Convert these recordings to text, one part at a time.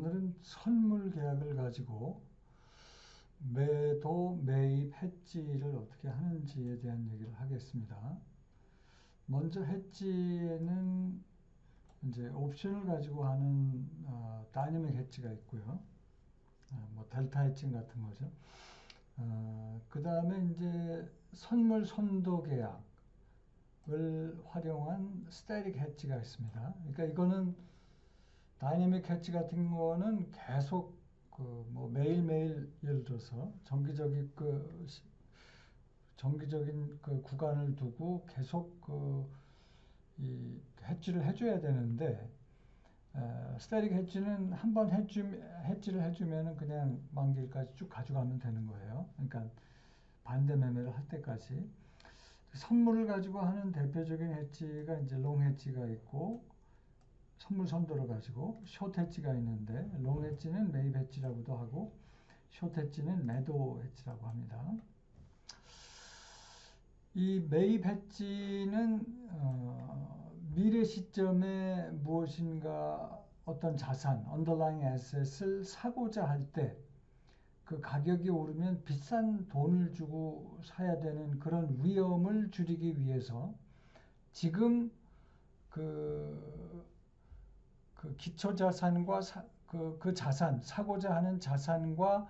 오늘은 선물 계약을 가지고 매도, 매입, 해지를 어떻게 하는지에 대한 얘기를 하겠습니다. 먼저 해지에는 이제 옵션을 가지고 하는 다이내믹 해지가 있고요. 뭐 델타 해지 같은 거죠. 그 다음에 이제 선물 선도 계약을 활용한 스태틱 해지가 있습니다. 그러니까 이거는 다이내믹 해치 같은 거는 계속 그 뭐 매일매일 예를 들어서 정기적인 그 구간을 두고 계속 이 해치를 해줘야 되는데 스태틱 해치는 한번 해치를 해주면은 그냥 만기일까지 쭉 가져가면 되는 거예요. 그러니까 반대 매매를 할 때까지. 선물을 가지고 하는 대표적인 해치가 이제 롱 해치가 있고 선물 선도를 가지고 숏 해지가 있는데 롱 해지는 매입 해지라고도 하고 숏 해지는 매도 해지라고 합니다. 이 매입 해지는 미래 시점에 무엇인가 어떤 자산, underlying asset을 사고자 할 때 그 가격이 오르면 비싼 돈을 주고 사야 되는 그런 위험을 줄이기 위해서 지금 그 기초 자산과 그 자산, 사고자 하는 자산과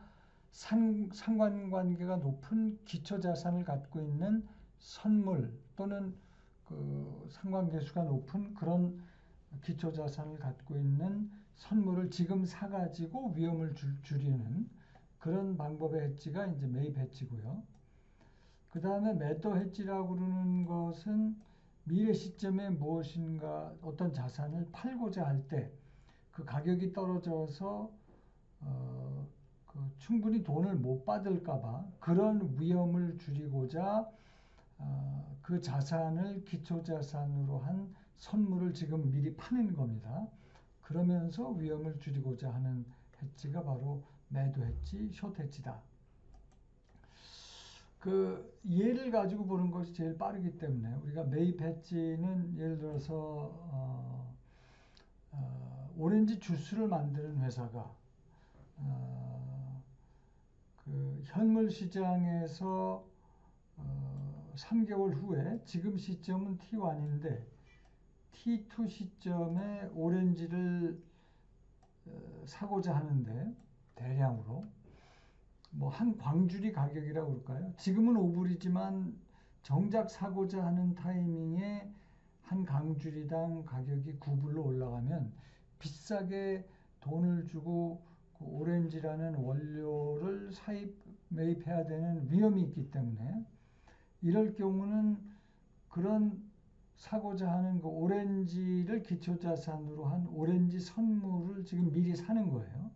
상관관계가 높은 기초 자산을 갖고 있는 선물 또는 그 상관계수가 높은 그런 기초 자산을 갖고 있는 선물을 지금 사가지고 위험을 줄이는 그런 방법의 해지가 이제 매입 해지고요. 그 다음에 매도 해지라고 그러는 것은 미래 시점에 무엇인가 어떤 자산을 팔고자 할 때 그 가격이 떨어져서 충분히 돈을 못 받을까봐 그런 위험을 줄이고자 그 자산을 기초자산으로 한 선물을 지금 미리 파는 겁니다. 그러면서 위험을 줄이고자 하는 해지가 바로 매도 해지, 숏 해지다. 그 예를 가지고 보는 것이 제일 빠르기 때문에 우리가 매입 해지는 예를 들어서 오렌지 주스를 만드는 회사가 그 현물 시장에서 3개월 후에 지금 시점은 T1인데 T2 시점에 오렌지를 사고자 하는데 대량으로 뭐 한 광주리 가격이라고 그럴까요? 지금은 5불이지만 정작 사고자 하는 타이밍에 한 강주리당 가격이 9불로 올라가면 비싸게 돈을 주고 그 오렌지라는 원료를 매입해야 되는 위험이 있기 때문에 이럴 경우는 그런 사고자 하는 그 오렌지를 기초자산으로 한 오렌지 선물을 지금 미리 사는 거예요.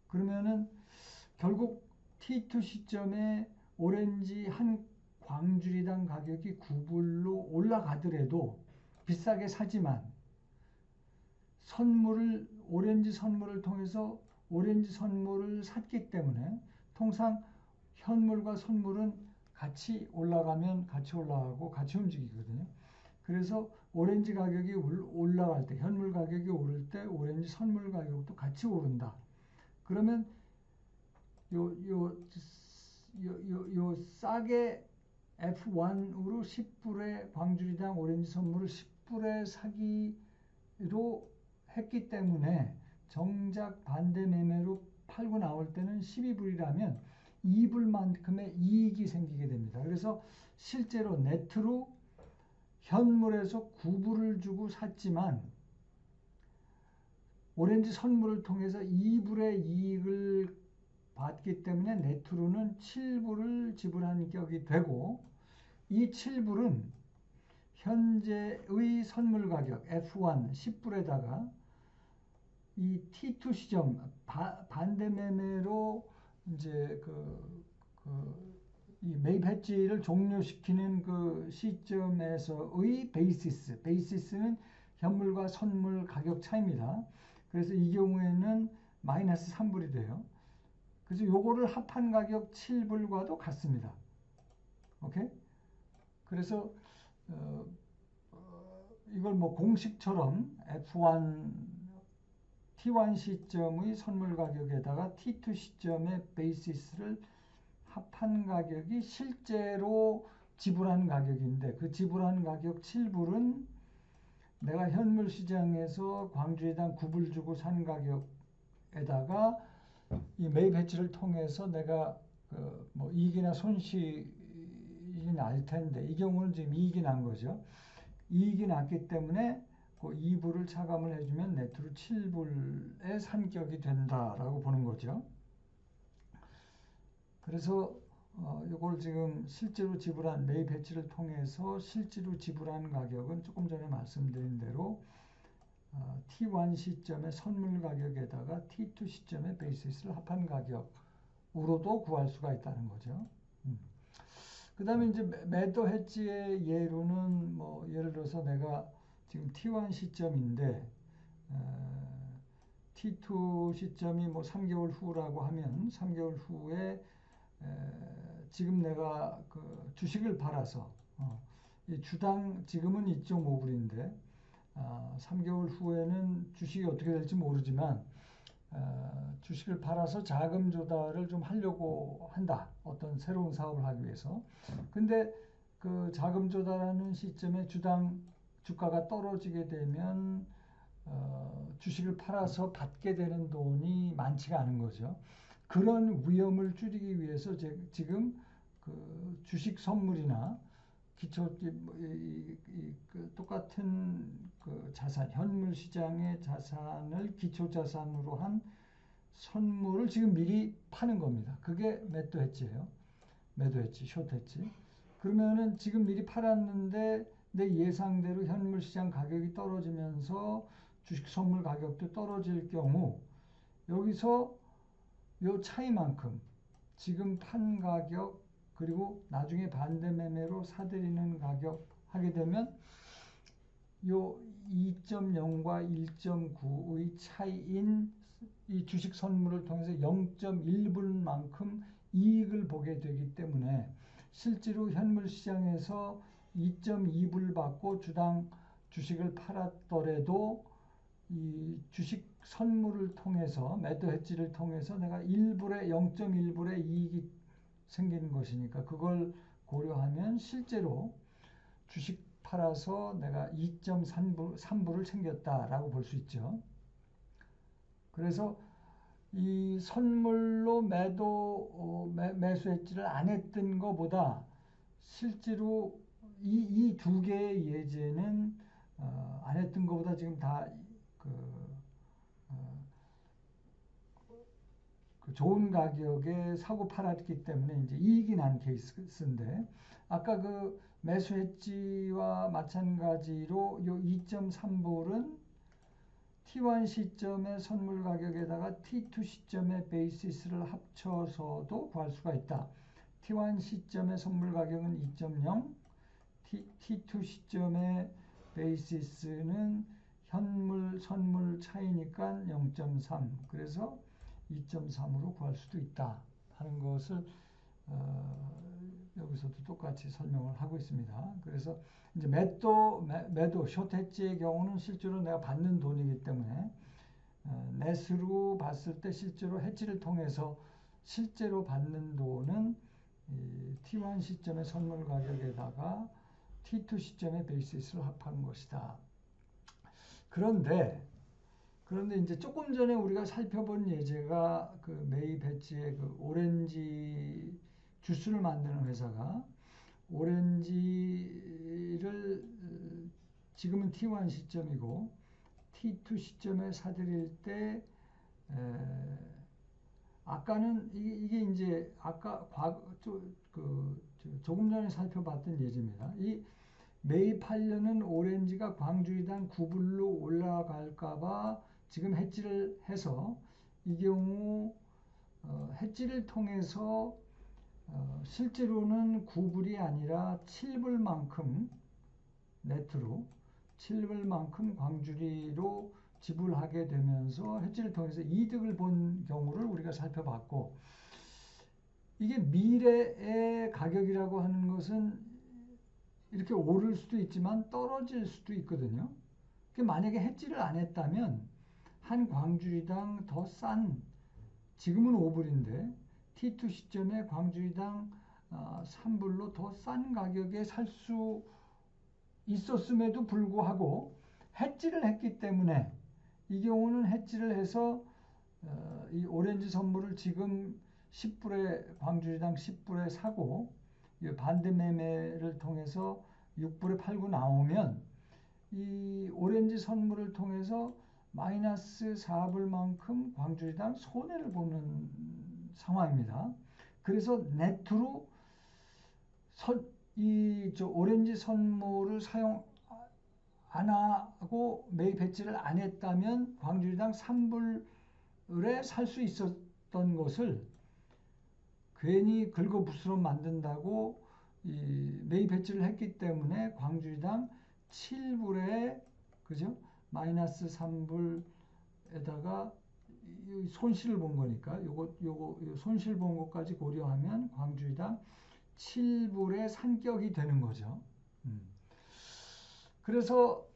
그러면은 결국 T2 시점에 오렌지 한 광주리당 가격이 9불로 올라가더라도 비싸게 사지만 오렌지 선물을 통해서 오렌지 선물을 샀기 때문에 통상 현물과 선물은 같이 올라가면 같이 올라가고 같이 움직이거든요. 그래서 오렌지 가격이 올라갈 때, 현물 가격이 오를 때 오렌지 선물 가격도 같이 오른다. 그러면 요 싸게 F1으로 10불에 광주리당 오렌지 선물을 10불에 사기로 했기 때문에 정작 반대 매매로 팔고 나올 때는 12불이라면 2불만큼의 이익이 생기게 됩니다. 그래서 실제로 네트로 현물에서 9불을 주고 샀지만 오렌지 선물을 통해서 2불의 이익을 받기 때문에 네트로는 7불을 지불한 격이 되고 이 7불은 현재의 선물 가격 F1 10불에다가 이 T2 시점 반대 매매로 이제 이 매입 해지를 종료시키는 그 시점에서의 베이시스는 현물과 선물 가격 차이입니다. 그래서 이 경우에는 마이너스 3불이 돼요. 그래서 요거를 합한 가격 7불과도 같습니다. 오케이? 그래서 이걸 뭐 공식처럼 F1 T1 시점의 선물 가격에다가 T2 시점의 베이시스를 합한 가격이 실제로 지불한 가격인데, 그 지불한 가격 7불은 내가 현물 시장에서 광주에당 9불 주고 산 가격에다가 이 매입 해지를 통해서 내가 뭐 이익이나 손실이 날 텐데, 이 경우는 지금 이익이 난 거죠. 이익이 났기 때문에 그 2불을 차감을 해주면 네트로 7불의 산격이 된다라고 보는 거죠. 그래서 이걸 지금 실제로 지불한 매입 해지를 통해서 실제로 지불한 가격은 조금 전에 말씀드린 대로 T1 시점의 선물 가격에다가 T2 시점의 베이시스를 합한 가격으로도 구할 수가 있다는 거죠. 그 다음에 이제 매도 해지의 예로는 뭐 예를 들어서 내가 지금 T1 시점인데 T2 시점이 뭐 3개월 후라고 하면 3개월 후에 지금 내가 그 주식을 팔아서 이 주당 지금은 2.5불인데 3개월 후에는 주식이 어떻게 될지 모르지만 주식을 팔아서 자금 조달을 좀 하려고 한다. 어떤 새로운 사업을 하기 위해서. 근데 그 자금 조달하는 시점에 주당 주가가 떨어지게 되면 주식을 팔아서 받게 되는 돈이 많지가 않은 거죠. 그런 위험을 줄이기 위해서 지금 그 주식 선물이나 기초 그 똑같은 그 자산, 현물 시장의 자산을 기초 자산으로 한 선물을 지금 미리 파는 겁니다. 그게 매도 해지예요. 매도 해지, 숏 해지. 그러면은 지금 미리 팔았는데 내 예상대로 현물 시장 가격이 떨어지면서 주식 선물 가격도 떨어질 경우 여기서 요 차이만큼 지금 판 가격 그리고 나중에 반대 매매로 사들이는 가격 하게 되면 요 2.0과 1.9의 차이인 이 주식 선물을 통해서 0.1불만큼 이익을 보게 되기 때문에 실제로 현물 시장에서 2.2불 받고 주당 주식을 팔았더라도 이 주식 선물을 통해서 매도 해지를 통해서 내가 0.1불의 이익이 생기는 것이니까 그걸 고려하면 실제로 주식 팔아서 내가 2.3불을 챙겼다라고 볼 수 있죠. 그래서 이 선물로 매수 해지를 안 했던 것보다 실제로 이 두 개의 예제는 안 했던 것보다 지금 다 그 좋은 가격에 사고 팔았기 때문에 이제 이익이 난 케이스인데 아까 그 매수 해지와 마찬가지로 요 2.3불은 T1 시점의 선물 가격에다가 T2 시점의 베이시스를 합쳐서도 구할 수가 있다. T1 시점의 선물 가격은 2.0, T2 시점의 베이시스는 현물, 선물 차이니까 0.3. 그래서 2.3으로 구할 수도 있다 하는 것을 여기서도 똑같이 설명을 하고 있습니다. 그래서 이제 매도 숏해지의 경우는 실제로 내가 받는 돈이기 때문에 넷으로 봤을 때 실제로 해지를 통해서 실제로 받는 돈은 이 T1 시점의 선물 가격에다가 T2 시점의 베이시스를 합한 것이다. 그런데 이제 조금 전에 우리가 살펴본 예제가 그 매입 해지의 그 오렌지 주스를 만드는 회사가 오렌지를 지금은 T1 시점이고 T2 시점에 사들일 때 아까는 이게 이제 아까 조금 전에 살펴봤던 예제입니다. 이 매입하려는 오렌지가 광주리당 9불로 올라갈까봐 지금 해지를 해서 이 경우 해지를 통해서 실제로는 9불이 아니라 7불만큼 네트로 7불만큼 광주리로 지불하게 되면서 해지를 통해서 이득을 본 경우를 우리가 살펴봤고 이게 미래의 가격이라고 하는 것은 이렇게 오를 수도 있지만 떨어질 수도 있거든요. 만약에 해지를 안 했다면 한 광주리당 더 싼, 지금은 5불인데 T2 시점에 광주리당 3불로 더 싼 가격에 살 수 있었음에도 불구하고 해지를 했기 때문에, 이 경우는 해지를 해서 이 오렌지 선물을 지금 10불에, 광주리당 10불에 사고 반대 매매를 통해서 6불에 팔고 나오면 이 오렌지 선물을 통해서 마이너스 4불만큼 광주리당 손해를 보는 상황입니다. 그래서 네트로 오렌지 선물을 사용 안 하고 매입 배치를 안 했다면 광주리당 3불에 살 수 있었던 것을 괜히 긁어부스럼 만든다고 이 매입 배치를 했기 때문에 광주리당 7불에, 그죠? 마이너스 3불에다가 손실을 본 거니까 요거 손실 본 것까지 고려하면 광주리당 7불의 산격이 되는 거죠. 그래서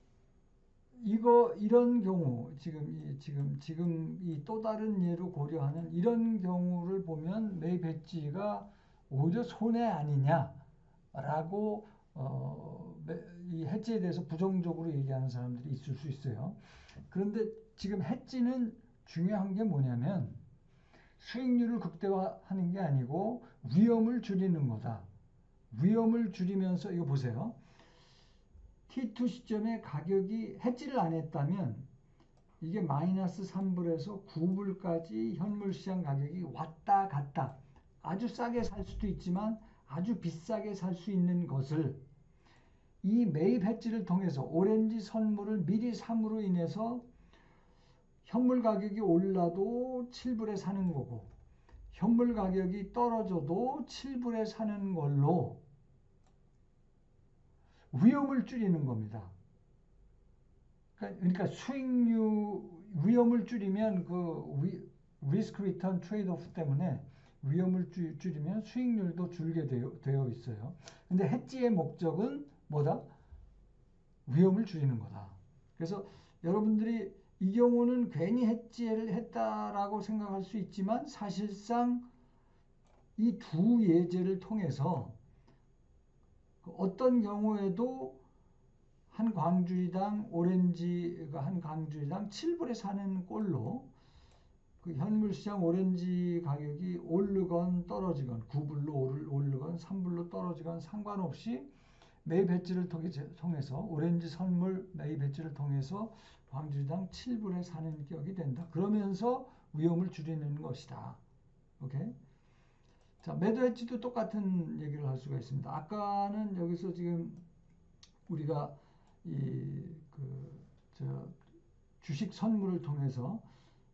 이런 경우, 지금 이 또 다른 예로 고려하는 이런 경우를 보면 매입 배치가 오히려 손해 아니냐라고 이 해지에 대해서 부정적으로 얘기하는 사람들이 있을 수 있어요. 그런데 지금 해지는 중요한 게 뭐냐면 수익률을 극대화하는 게 아니고 위험을 줄이는 거다. 위험을 줄이면서, 이거 보세요. T2 시점에 가격이 해지를 안 했다면 이게 마이너스 3불에서 9불까지 현물시장 가격이 왔다 갔다, 아주 싸게 살 수도 있지만 아주 비싸게 살 수 있는 것을 이 매입 해지를 통해서 오렌지 선물을 미리 삼으로 인해서 현물 가격이 올라도 7불에 사는 거고 현물 가격이 떨어져도 7불에 사는 걸로 위험을 줄이는 겁니다. 그러니까 위험을 줄이면 그 리스크 리턴 트레이드 오프 때문에 위험을 줄이면 수익률도 줄게 되어 있어요. 근데 해지의 목적은 뭐다? 위험을 줄이는 거다. 그래서 여러분들이 이 경우는 괜히 해지를 했다라고 생각할 수 있지만 사실상 이 두 예제를 통해서 어떤 경우에도 한 광주리당 한 광주리당 7불에 사는 꼴로 그 현물시장 오렌지 가격이 오르건 떨어지건 9불로 오르건 3불로 떨어지건 상관없이 매입 배치를 통해서 오렌지 선물 매입 배치를 통해서 광주리당 7불에 사는 격이 된다. 그러면서 위험을 줄이는 것이다. 오케이? 자, 매도 해지도 똑같은 얘기를 할 수가 있습니다. 아까는 여기서 지금 우리가 주식 선물을 통해서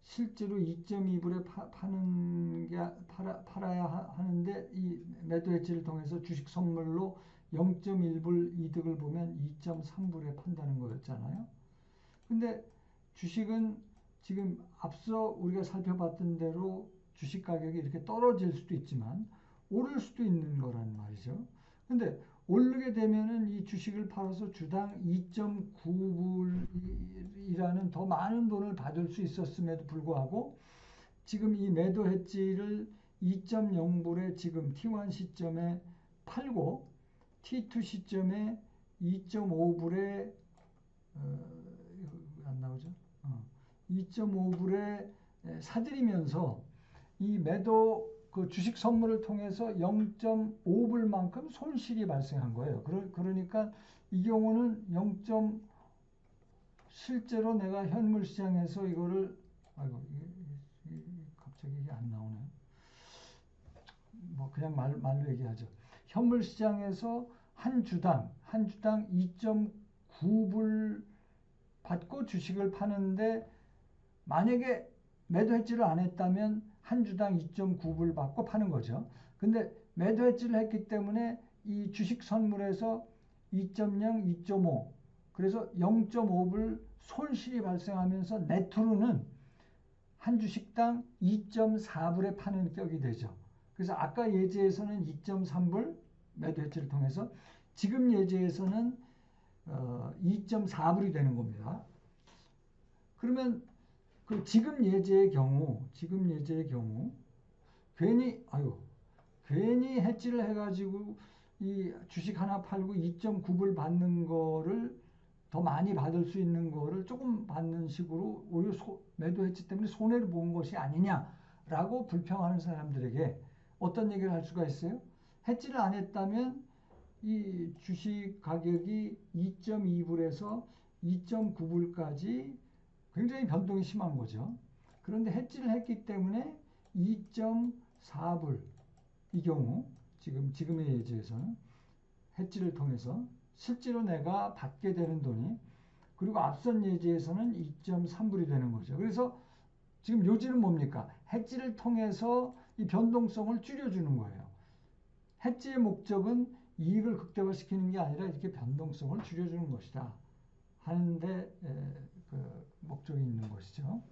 실제로 2.2불에 팔아야 하는데 이 매도 해지를 통해서 주식 선물로 0.1불 이득을 보면 2.3불에 판다는 거였잖아요. 근데 주식은 지금 앞서 우리가 살펴봤던 대로 주식 가격이 이렇게 떨어질 수도 있지만 오를 수도 있는 거란 말이죠. 근데 오르게 되면은 이 주식을 팔아서 주당 2.9불이라는 더 많은 돈을 받을 수 있었음에도 불구하고 지금 이 매도 해지를 2.0불에 지금 T1 시점에 팔고 T2 시점에 2.5불에 안 나오죠? 2.5불에 사들이면서 이 매도 그 주식 선물을 통해서 0.5불만큼 손실이 발생한 거예요. 그러니까 이 경우는 실제로 내가 현물 시장에서 이거를 갑자기 이게 안 나오네. 뭐 그냥 말로 얘기하죠. 현물 시장에서 한 주당 2.9불 받고 주식을 파는데 만약에 매도 해지를 안 했다면 한 주당 2.9불 받고 파는 거죠. 근데 매도 해지를 했기 때문에 이 주식 선물에서 2.0, 2.5 그래서 0.5불 손실이 발생하면서 네트로는 한 주식당 2.4불에 파는 격이 되죠. 그래서 아까 예제에서는 2.3불 매도 해지를 통해서 지금 예제에서는 2.4불이 되는 겁니다. 그러면 그 지금 예제의 경우 괜히 해지를 해가지고 이 주식 하나 팔고 2.9불 받는 거를 더 많이 받을 수 있는 거를 조금 받는 식으로 오히려 매도 해지 때문에 손해를 본 것이 아니냐라고 불평하는 사람들에게 어떤 얘기를 할 수가 있어요? 해지를 안 했다면 이 주식 가격이 2.2불에서 2.9불까지 굉장히 변동이 심한 거죠. 그런데 해지를 했기 때문에 2.4불 이 경우 지금의 예제에서는 해지를 통해서 실제로 내가 받게 되는 돈이 그리고 앞선 예제에서는 2.3불이 되는 거죠. 그래서 지금 요지는 뭡니까? 해지를 통해서 이 변동성을 줄여주는 거예요. 해지의 목적은 이익을 극대화시키는 게 아니라 이렇게 변동성을 줄여주는 것이다 하는데 그 목적이 있는 것이죠.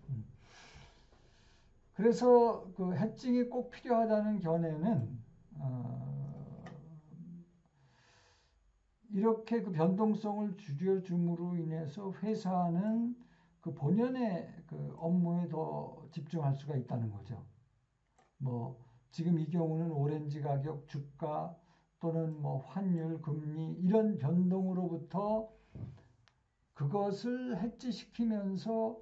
그래서 그 해칭이 꼭 필요하다는 견해는 이렇게 그 변동성을 줄여줌으로 인해서 회사는 그 본연의 그 업무에 더 집중할 수가 있다는 거죠. 뭐 지금 이 경우는 오렌지 가격, 주가 또는 뭐 환율, 금리 이런 변동으로부터 그것을 해지시키면서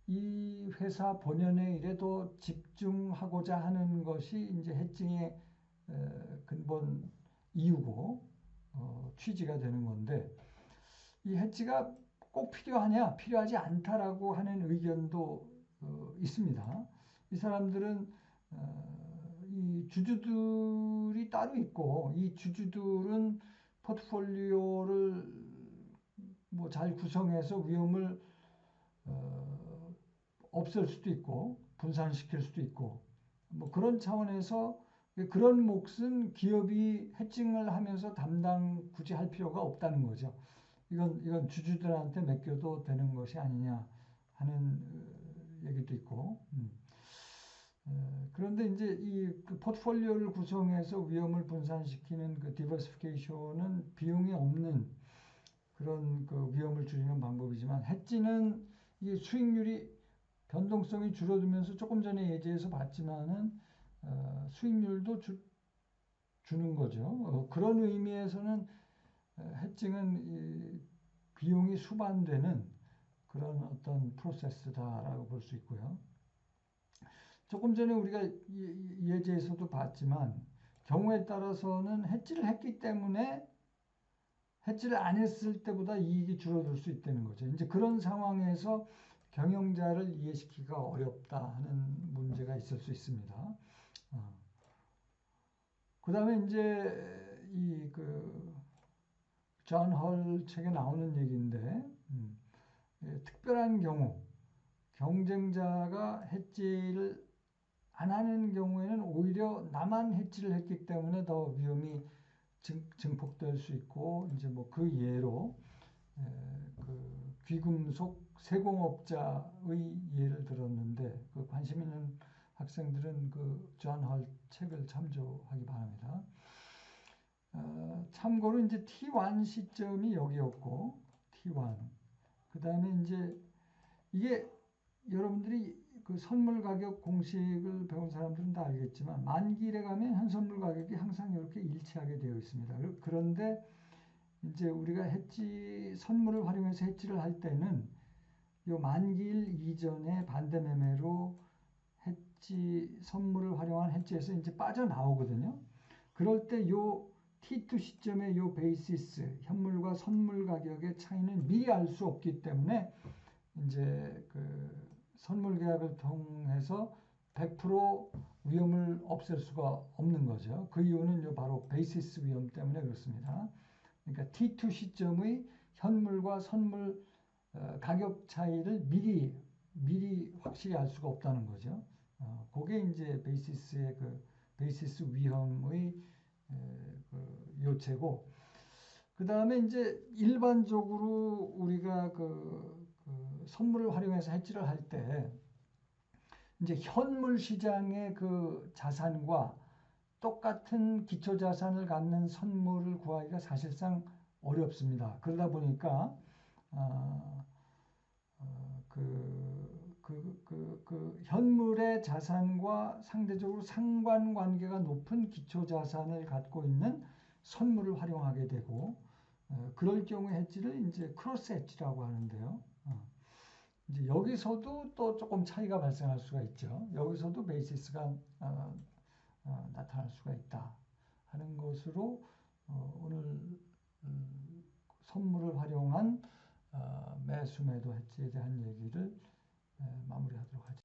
이 회사 본연의 일에 더 집중하고자 하는 것이 이제 해칭의 근본 이유고 취지가 되는 건데 이 해지가 꼭 필요하냐 필요하지 않다라고 하는 의견도 있습니다. 이 사람들은 이 주주들이 따로 있고 이 주주들은 포트폴리오를 뭐 잘 구성해서 위험을 없앨 수도 있고 분산시킬 수도 있고 뭐 그런 차원에서 그런 몫은 기업이 해칭을 하면서 담당 굳이 할 필요가 없다는 거죠. 이건 주주들한테 맡겨도 되는 것이 아니냐 하는 얘기도 있고. 그런데 이제 그 포트폴리오를 구성해서 위험을 분산시키는 그 디버시피케이션은 비용이 없는 그런 그 위험을 줄이는 방법이지만 해지는 이 수익률이 변동성이 줄어들면서 조금 전에 예제에서 봤지만은 수익률도 주는 거죠. 그런 의미에서는 해칭은 이 비용이 수반되는 그런 어떤 프로세스다라고 볼 수 있고요. 조금 전에 우리가 예제에서도 봤지만 경우에 따라서는 해지를 했기 때문에 해지를 안 했을 때보다 이익이 줄어들 수 있다는 거죠. 이제 그런 상황에서 경영자를 이해시키기가 어렵다 하는 문제가 있을 수 있습니다. 그 다음에 이제 이 그 존 헐 책에 나오는 얘기인데 특별한 경우 경쟁자가 해지를 안 하는 경우에는 오히려 나만 해지를 했기 때문에 더 위험이 증폭될 수 있고 이제 뭐 그 예로 그 귀금속 세공업자의 예를 들었는데 그 관심 있는 학생들은 그 존 헐 책을 참조하기 바랍니다. 참고로 이제 T1 시점이 여기였고 T1 그 다음에 이제 이게 여러분들이 그 선물 가격 공식을 배운 사람들은 다 알겠지만 만기일에 가면 현선물 가격이 항상 이렇게 일치하게 되어 있습니다. 그런데 이제 우리가 선물을 활용해서 해지를 할 때는 요 만기일 이전에 반대 매매로 선물을 활용한 해지에서 이제 빠져나오거든요. 그럴 때 요 T2 시점의 요 베이시스 현물과 선물 가격의 차이는 미리 알 수 없기 때문에 이제 그 선물 계약을 통해서 100% 위험을 없앨 수가 없는 거죠. 그 이유는 바로 베이시스 위험 때문에 그렇습니다. 그러니까 T2 시점의 현물과 선물 가격 차이를 미리 확실히 알 수가 없다는 거죠. 그게 이제 베이시스의 그 베이시스 위험의 그 요체고, 그 다음에 이제 일반적으로 우리가 그 선물을 활용해서 해지를 할 때 이제 현물 시장의 그 자산과 똑같은 기초 자산을 갖는 선물을 구하기가 사실상 어렵습니다. 그러다 보니까 그 현물의 자산과 상대적으로 상관관계가 높은 기초 자산을 갖고 있는 선물을 활용하게 되고, 그럴 경우 해지를 이제 크로스 해지라고 하는데요. 이제 여기서도 또 조금 차이가 발생할 수가 있죠. 여기서도 베이시스가 나타날 수가 있다 하는 것으로 오늘 선물을 활용한 매수 매도 해지에 대한 얘기를 마무리하도록 하죠.